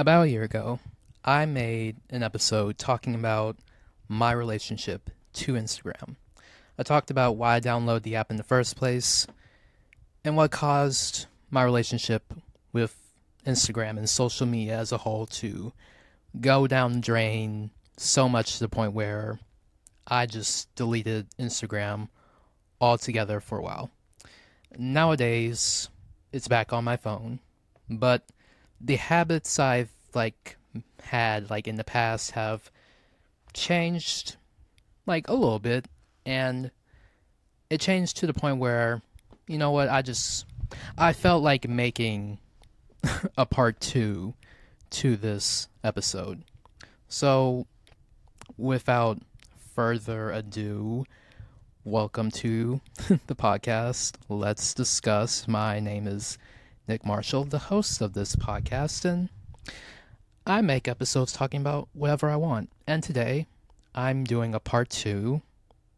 About a year ago, I made an episode talking about my relationship to Instagram. I talked about why I downloaded the app in the first place and what caused my relationship with Instagram and social media as a whole to go down the drain so much to the point where I just deleted Instagram altogether for a while. Nowadays, it's back on my phone, but the habits I've had in the past have changed a little bit, and it changed to the point where you know what I felt like making a part 2 to this episode. So without further ado, welcome to the podcast. Let's discuss. My name is Nick Marshall, the host of this podcast, and I make episodes talking about whatever I want. And today, I'm doing a part 2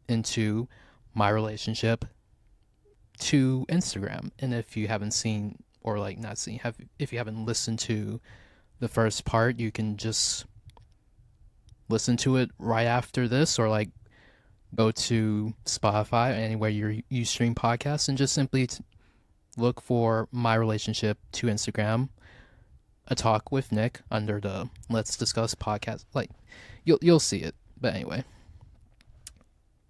into my relationship to Instagram. And if you haven't seen, or not seen, if you haven't listened to the first part, you can just listen to it right after this, or go to Spotify, anywhere you stream podcasts, and just simply look for my relationship to Instagram, a talk with Nick, under the Let's Discuss podcast. You'll see it. But anyway,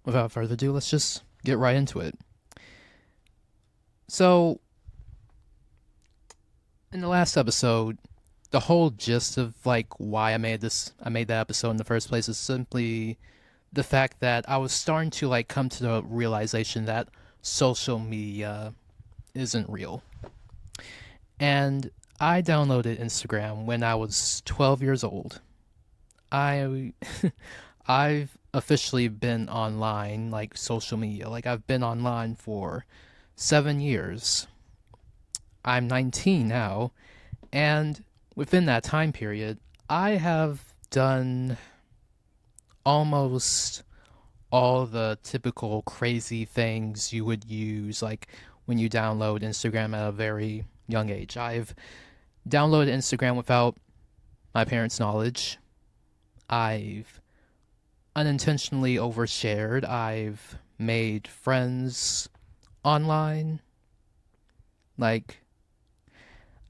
without further ado, let's just get right into it. So, in the last episode, the whole gist of why I made that episode in the first place is simply the fact that I was starting to come to the realization that social media isn't real. And I downloaded Instagram when I was 12 years old. I've officially been online, social media. I've been online for 7 years. I'm 19 now, and within that time period, I have done almost all the typical crazy things you would use, when you download Instagram at a very young age. I've downloaded Instagram without my parents' knowledge. I've unintentionally overshared. I've made friends online.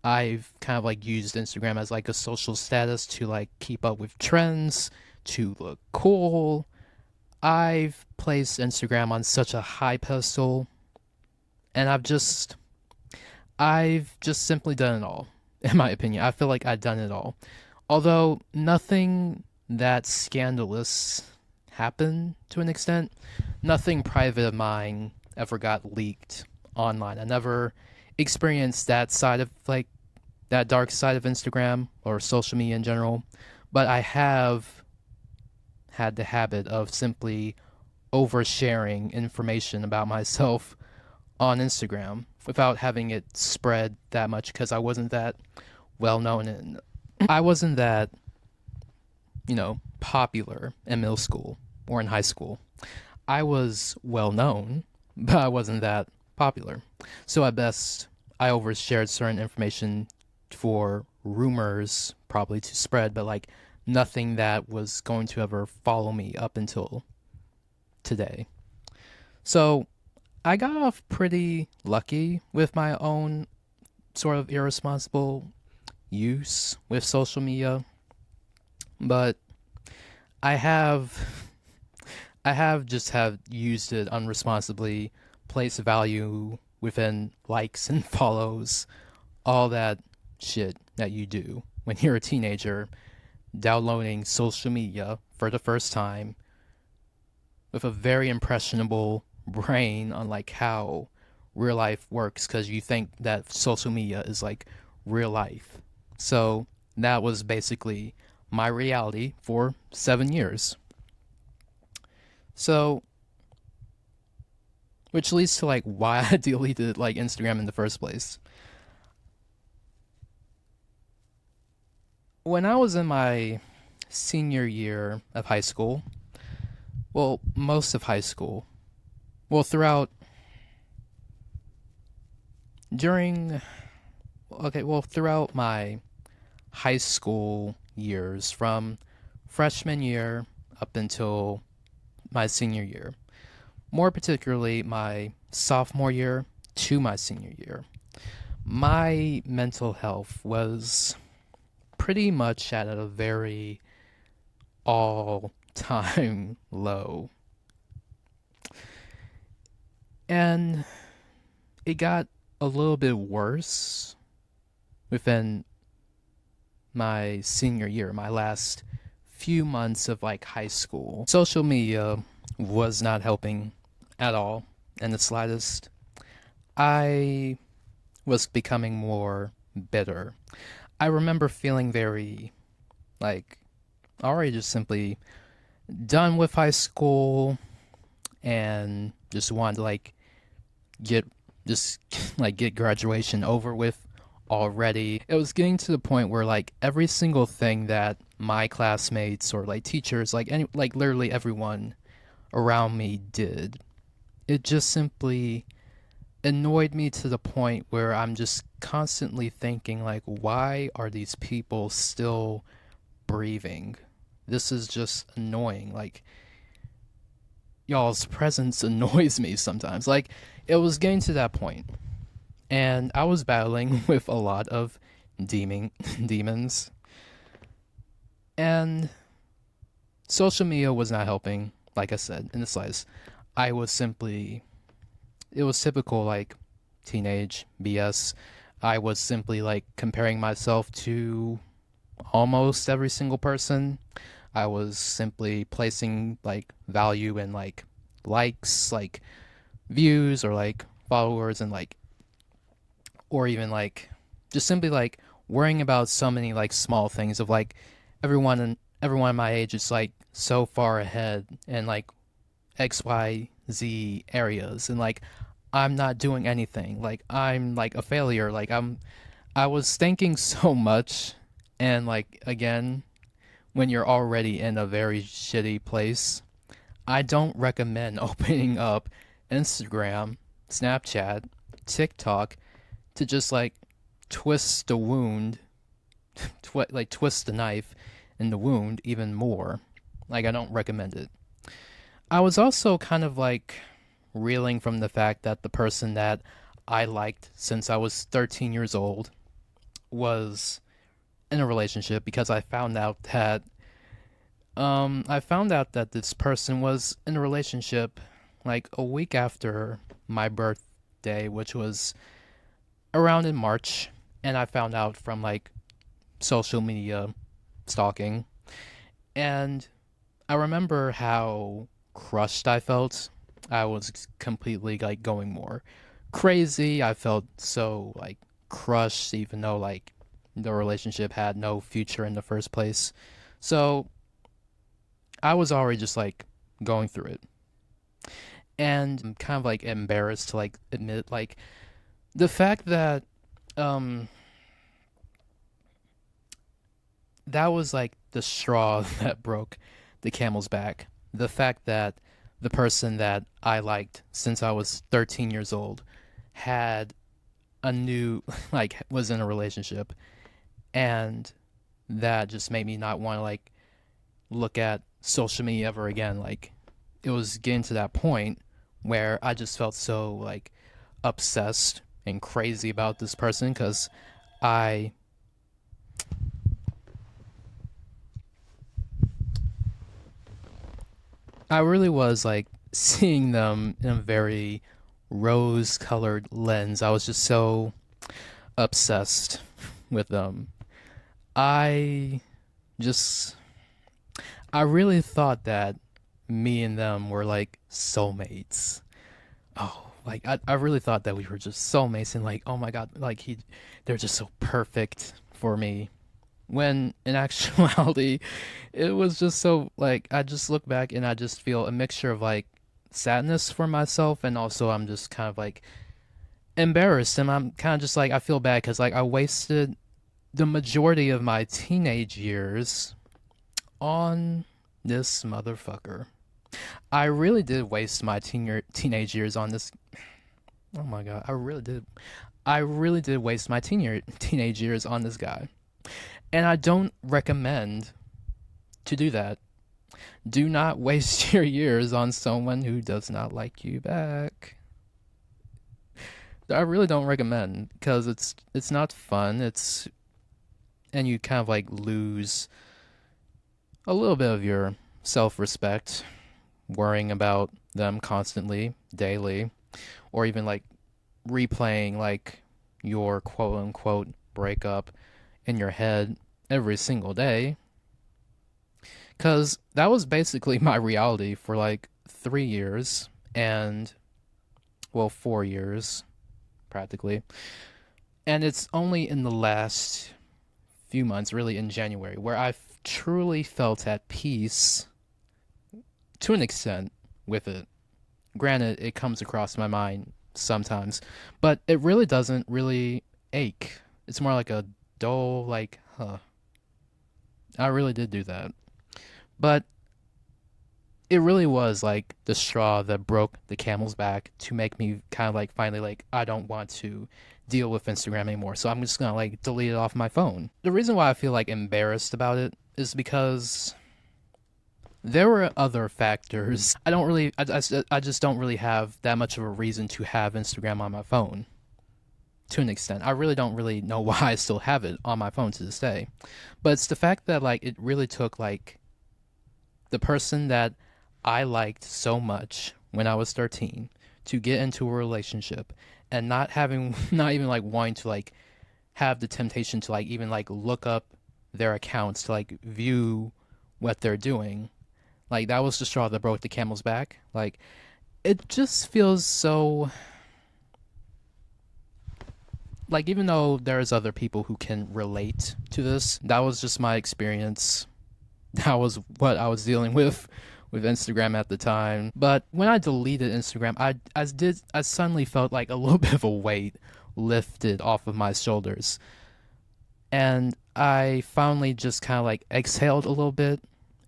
I've kind of used Instagram as a social status to keep up with trends, to look cool. I've placed Instagram on such a high pedestal, and I've just simply done it all, in my opinion. I feel like I've done it all. Although nothing that scandalous happened to an extent. Nothing private of mine ever got leaked online. I never experienced that side of that dark side of Instagram or social media in general, but I have had the habit of simply oversharing information about myself on Instagram without having it spread that much, because I wasn't that well known, and I wasn't that popular in middle school or in high school. I was well known, but I wasn't that popular. So at best, I overshared certain information for rumors probably to spread, but nothing that was going to ever follow me up until today. So I got off pretty lucky with my own sort of irresponsible use with social media, but I have used it unresponsibly, placed value within likes and follows, all that shit that you do when you're a teenager, downloading social media for the first time with a very impressionable brain on how real life works, because you think that social media is real life. So that was basically my reality for 7 years. So, which leads to why I deleted Instagram in the first place. When I was in my senior year of high school, well, most of high school, well, throughout my high school years from freshman year up until my senior year. More particularly, my sophomore year to my senior year. My mental health was pretty much at a very all time low. And it got a little bit worse within my senior year, my last few months of like high school. Social media was not helping at all in the slightest. I was becoming more bitter. I remember feeling very like already just simply done with high school and just wanted to like get just like get graduation over with already. It was getting to the point where like every single thing that my classmates or like teachers, like literally everyone around me did, it just simply annoyed me to the point where I'm just constantly thinking like, why are these people still breathing? This is just annoying. Like, y'all's presence annoys me sometimes. Like, it was getting to that point, and I was battling with a lot of demons, and social media was not helping. Like I said in the slides, I was simply, it was typical like teenage BS. I was simply like comparing myself to almost every single person. I was simply placing like value in like likes, like views, or like followers, and like, or even like just simply like worrying about so many like small things of like everyone my age is like so far ahead in like XYZ areas, and like I'm not doing anything. Like I'm like a failure. I was thinking so much, and like again, when you're already in a very shitty place, I don't recommend opening up Instagram, Snapchat, TikTok to just like twist the wound, like twist the knife in the wound even more. Like I don't recommend it. I was also kind of like reeling from the fact that the person that I liked since I was 13 years old was in a relationship, because I found out that this person was in a relationship like a week after my birthday, which was around in March, and I found out from like social media stalking. And I remember how crushed I felt. I was completely like going more crazy. I felt so like crushed, even though like the relationship had no future in the first place. So I was already just like going through it. And I'm kind of like embarrassed to like admit like the fact that um that was like the straw that broke the camel's back. The fact that the person that I liked since I was 13 years old had a new, like, was in a relationship, and that just made me not want to, like, look at social media ever again. Like, it was getting to that point where I just felt so, like, obsessed and crazy about this person because I I really was like seeing them in a very rose colored lens. I was just so obsessed with them. I just I really thought that me and them were like soulmates. Oh, like I really thought that we were just soulmates, and like, oh my god, like they're just so perfect for me. When in actuality, it was just so like I just look back and I just feel a mixture of like sadness for myself, and also I'm just kind of like embarrassed, and I'm kind of just like I feel bad because like I wasted the majority of my teenage years on this motherfucker. I really did waste my teenage years on this. Oh my god, I really did. I really did waste my teenage years on this guy. And I don't recommend to do that. Do not waste your years on someone who does not like you back. I really don't recommend, because it's not fun. And you kind of like lose a little bit of your self-respect worrying about them constantly, daily, or even like replaying like your quote unquote breakup in your head every single day. Because that was basically my reality for like 3 years, and, well, 4 years, practically. And it's only in the last few months, really in January, where I've truly felt at peace to an extent with it. Granted, it comes across my mind sometimes, but it really doesn't really ache. It's more like a dull, like, huh. I really did do that. But it really was like the straw that broke the camel's back to make me kind of like finally like, I don't want to deal with Instagram anymore. So I'm just gonna like delete it off my phone. The reason why I feel like embarrassed about it is because there were other factors. I just don't really have that much of a reason to have Instagram on my phone. To an extent, I really don't really know why I still have it on my phone to this day. But it's the fact that like it really took like the person that I liked so much when I was 13 to get into a relationship, and not having, not even like wanting to like have the temptation to like even like look up their accounts to like view what they're doing. Like that was the straw that broke the camel's back. Like it just feels so, like, even though there's other people who can relate to this, that was just my experience. That was what I was dealing with Instagram at the time. But when I deleted Instagram, I suddenly felt like a little bit of a weight lifted off of my shoulders. And I finally just kind of like exhaled a little bit,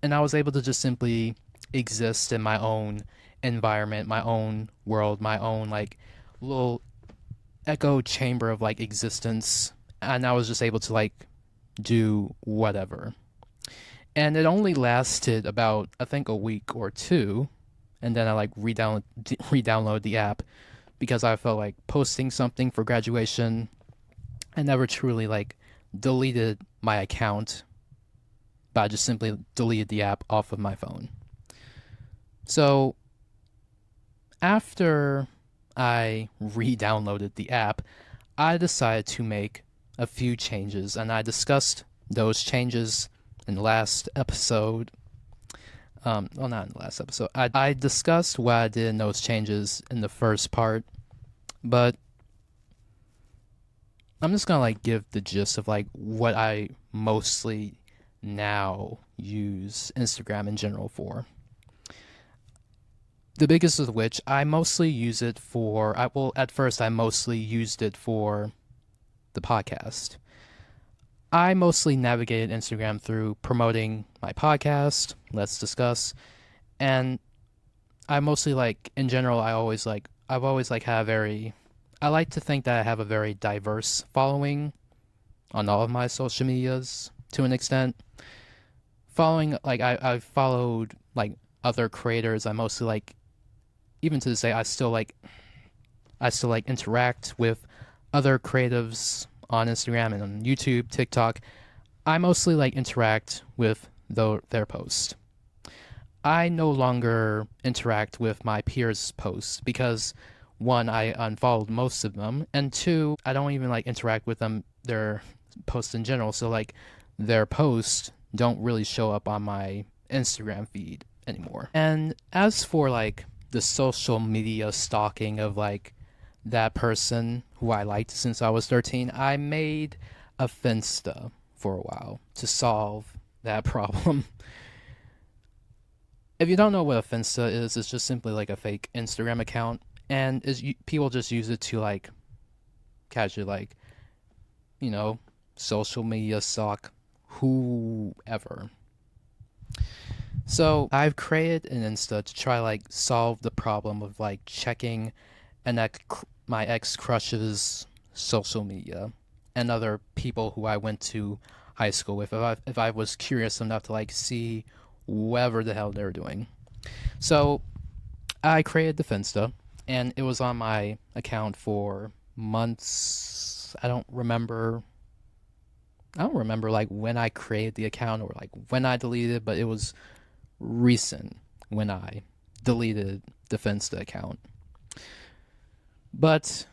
and I was able to just simply exist in my own environment, my own world, my own like little echo chamber of like existence, and I was just able to like do whatever. And it only lasted about, I think, a week or two, and then I like re-download the app because I felt like posting something for graduation. I never truly like deleted my account, but I just simply deleted the app off of my phone. So after I re-downloaded the app, I decided to make a few changes, and I discussed those changes in the last episode. Well, not in the last episode. I discussed what I did in those changes in the first part, but I'm just gonna like give the gist of like what I mostly now use Instagram in general for. The biggest of which, I mostly use it for, well, at first I mostly used it for the podcast. I mostly navigated Instagram through promoting my podcast, Let's Discuss, and I mostly like, in general, I've always like had a very, I like to think that I have a very diverse following on all of my social medias to an extent. Following, like, I've followed like other creators. I mostly like, even to this day, I still like interact with other creatives on Instagram and on YouTube, TikTok. I mostly like interact with their posts. I no longer interact with my peers' posts because, one, I unfollowed most of them, and two, I don't even like interact with them, their posts in general. So like their posts don't really show up on my Instagram feed anymore. And as for like the social media stalking of like that person who I liked since I was 13, I made a Finsta for a while to solve that problem. If you don't know what a Finsta is, it's just simply like a fake Instagram account, and people just use it to like casually like, you know, social media stalk whoever. So I've created an Insta to try like solve the problem of like checking my ex crush's social media and other people who I went to high school with if I was curious enough to like see whatever the hell they're doing. So I created the Finsta, and it was on my account for months. I don't remember like when I created the account or like when I deleted it, but it was recent when I deleted the Finsta account. But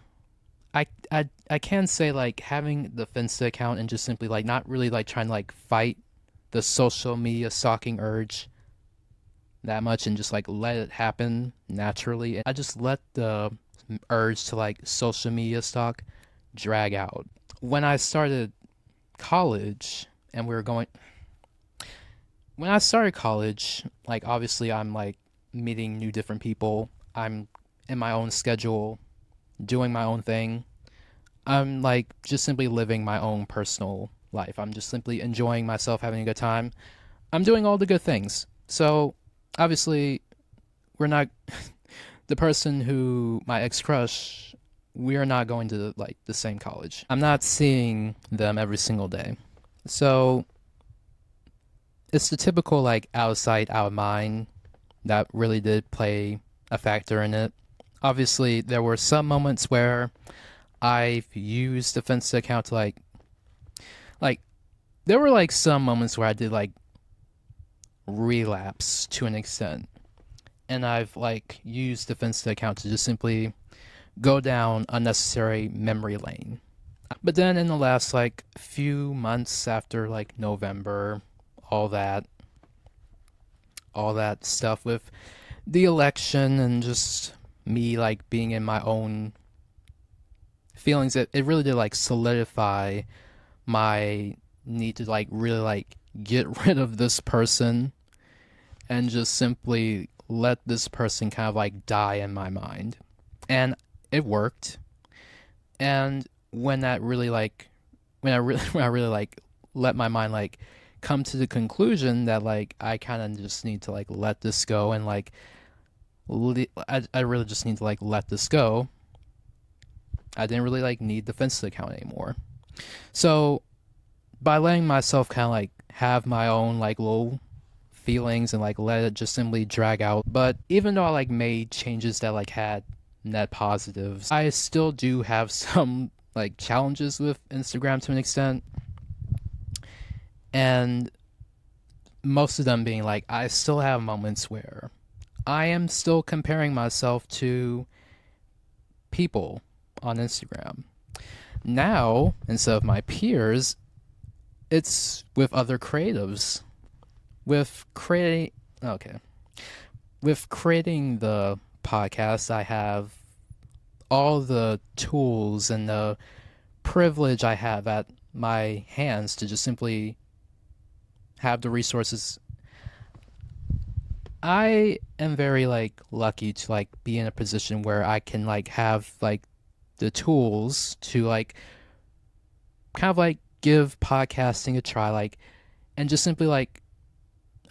I can say like having the Finsta account and just simply like not really like trying to like fight the social media stalking urge that much and just like let it happen naturally. I just let the urge to like social media stalk drag out. When I started college and when I started college, like obviously I'm like meeting new different people. I'm in my own schedule, doing my own thing. I'm like just simply living my own personal life. I'm just simply enjoying myself, having a good time. I'm doing all the good things. So obviously we're not the person who my ex crush, we are not going to like the same college. I'm not seeing them every single day. So it's the typical like out of sight, out of mind that really did play a factor in it. Obviously, there were some moments where I've used the Finsta account to like there were like some moments where I did like relapse to an extent. And I've like used the Finsta account to just simply go down unnecessary memory lane. But then in the last like few months after like November, all that stuff with the election and just me like being in my own feelings, it really did like solidify my need to like really like get rid of this person and just simply let this person kind of like die in my mind. And it worked. And when that really like when I really like let my mind like come to the conclusion that like I kind of just need to like let this go and like I really just need to like let this go. I didn't really like need the Finsta account anymore. So by letting myself kind of like have my own like little feelings and like let it just simply drag out. But even though I like made changes that like had net positives, I still do have some like challenges with Instagram to an extent. And most of them being like I still have moments where I am still comparing myself to people on Instagram. Now, instead of my peers, it's with other creatives. With creating the podcast, I have all the tools and the privilege I have at my hands to just simply have the resources. I am very like lucky to like be in a position where I can like have like the tools to like kind of like give podcasting a try, like, and just simply like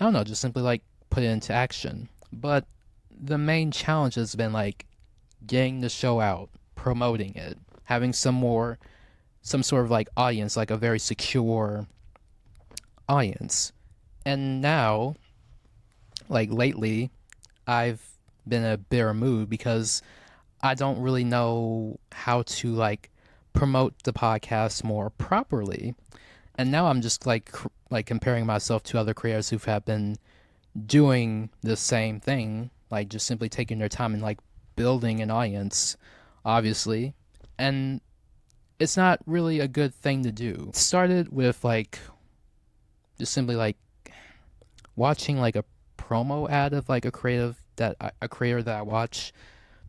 I don't know, just simply like put it into action. But the main challenge has been like getting the show out, promoting it, having some sort of like audience, like a very secure audience. And now, like lately, I've been in a bitter mood because I don't really know how to like promote the podcast more properly. And now I'm just like comparing myself to other creators who have been doing the same thing, like just simply taking their time and like building an audience, obviously. And it's not really a good thing to do. It started with like just simply like watching like a promo ad of like a creator that I watch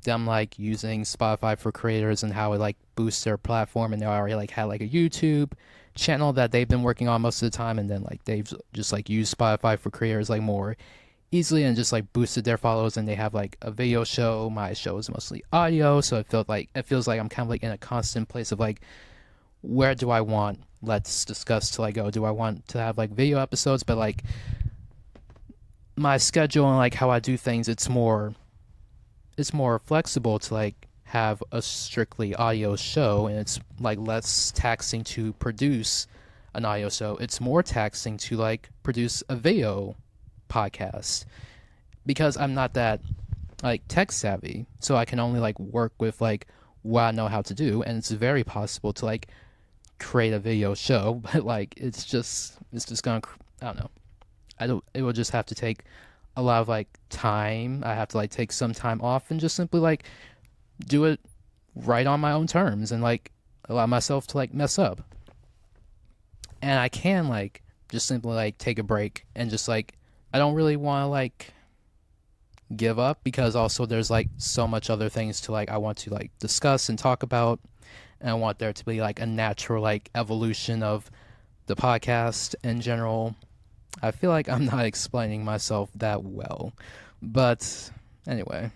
them like using Spotify for creators and how it like boosts their platform, and they already like had like a YouTube channel that they've been working on most of the time, and then like they've just like used Spotify for creators like more easily and just like boosted their followers, and they have like a video show. My show is mostly audio, so it feels like I'm kind of like in a constant place of like, where do I want Let's Discuss to like go? Do I want to have like video episodes? But like my schedule and like how I do things, it's more flexible to like have a strictly audio show, and it's like less taxing to produce an audio show. It's more taxing to like produce a video podcast because I'm not that like tech savvy, so I can only like work with like what I know how to do, and it's very possible to like create a video show, but like it's just gonna, I don't know. It will just have to take a lot of like time. I have to like take some time off and just simply like do it right on my own terms and like allow myself to like mess up. And I can like just simply like take a break and just like I don't really want to like give up because also there's like so much other things to like I want to like discuss and talk about, and I want there to be like a natural like evolution of the podcast in general. I feel like I'm not explaining myself that well, but anyway.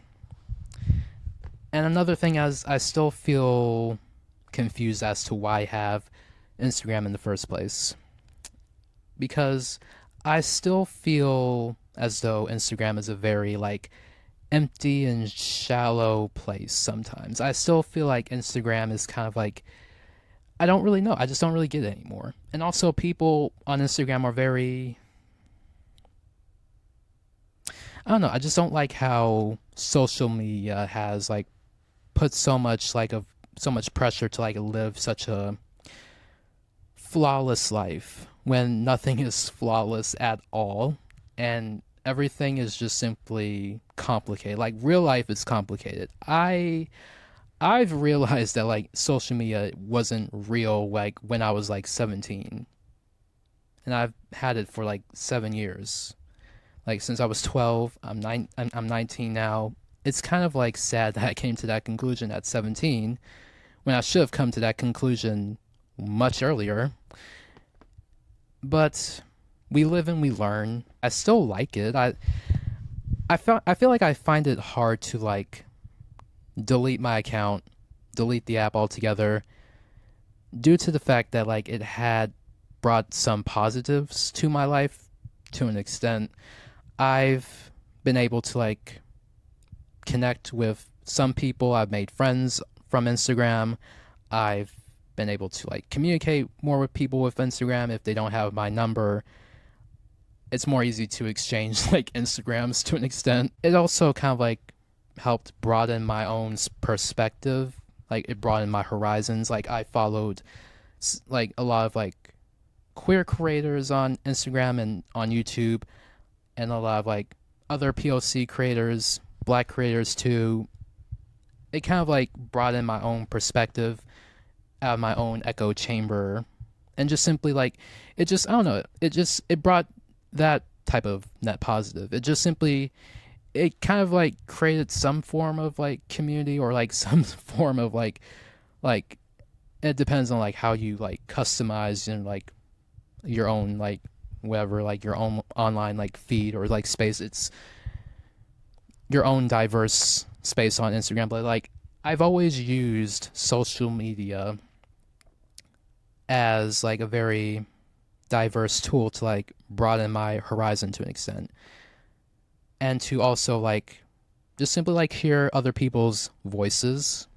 And another thing is I still feel confused as to why I have Instagram in the first place, because I still feel as though Instagram is a very like empty and shallow place sometimes. I still feel like Instagram is kind of like I don't really know. I just don't really get it anymore. And also people on Instagram are very I don't know, I just don't like how social media has like put so much like of so much pressure to like live such a flawless life when nothing is flawless at all, and everything is just simply complicated. Like real life is complicated. I've realized that like social media wasn't real like when I was like 17, and I've had it for like 7 years. Like since I was 12, I'm 19 now. It's kind of like sad that I came to that conclusion at 17 when I should have come to that conclusion much earlier. But we live and we learn. I still like it. I feel like I find it hard to like delete my account, delete the app altogether, due to the fact that like it had brought some positives to my life to an extent. I've been able to like connect with some people. I've made friends from Instagram. I've been able to like communicate more with people with Instagram if they don't have my number. It's more easy to exchange like Instagrams to an extent. It also kind of like helped broaden my own perspective. Like it broadened my horizons. Like I followed like a lot of like queer creators on Instagram and on YouTube, and a lot of like other POC creators, black creators too. It kind of like broadened my own perspective out of my own echo chamber, and just simply like it just I don't know, it brought that type of net positive. It just simply it kind of like created some form of like community, or like some form of like it depends on like how you like customize and like your own like whatever, like your own online like feed or like space. It's your own diverse space on Instagram. But like I've always used social media as like a very diverse tool to like broaden my horizon to an extent, and to also like just simply like hear other people's voices.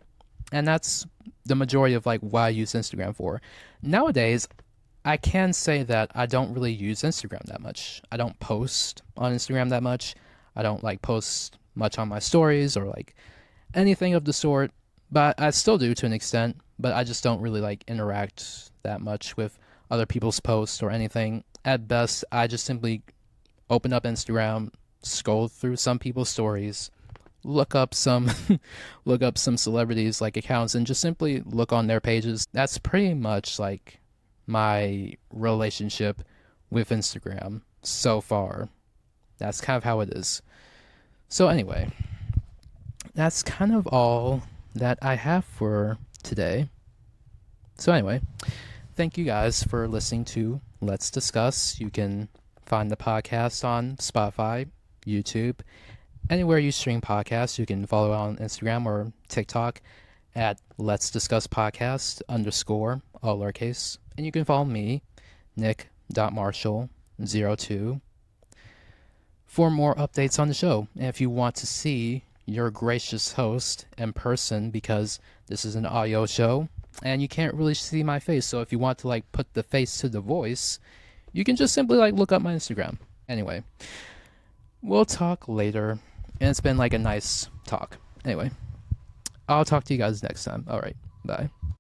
And that's the majority of like what I use Instagram for. Nowadays I can say that I don't really use Instagram that much. I don't post on Instagram that much. I don't like post much on my stories or like anything of the sort, but I still do to an extent, but I just don't really like interact that much with other people's posts or anything. At best, I just simply open up Instagram, scroll through some people's stories, look up some look up some celebrities like accounts, and just simply look on their pages. That's pretty much like my relationship with Instagram so far. That's kind of how it is. So anyway, that's kind of all that I have for today. So anyway, thank you guys for listening to Let's Discuss. You can find the podcast on Spotify, YouTube, anywhere you stream podcasts. You can follow on Instagram or TikTok at Let's Discuss Podcast _ all lowercase. And you can follow me, Nick.Marshall02, for more updates on the show. And if you want to see your gracious host in person, because this is an audio show, and you can't really see my face. So if you want to like put the face to the voice, you can just simply like look up my Instagram. Anyway, we'll talk later, and it's been like a nice talk. Anyway, I'll talk to you guys next time. All right, bye.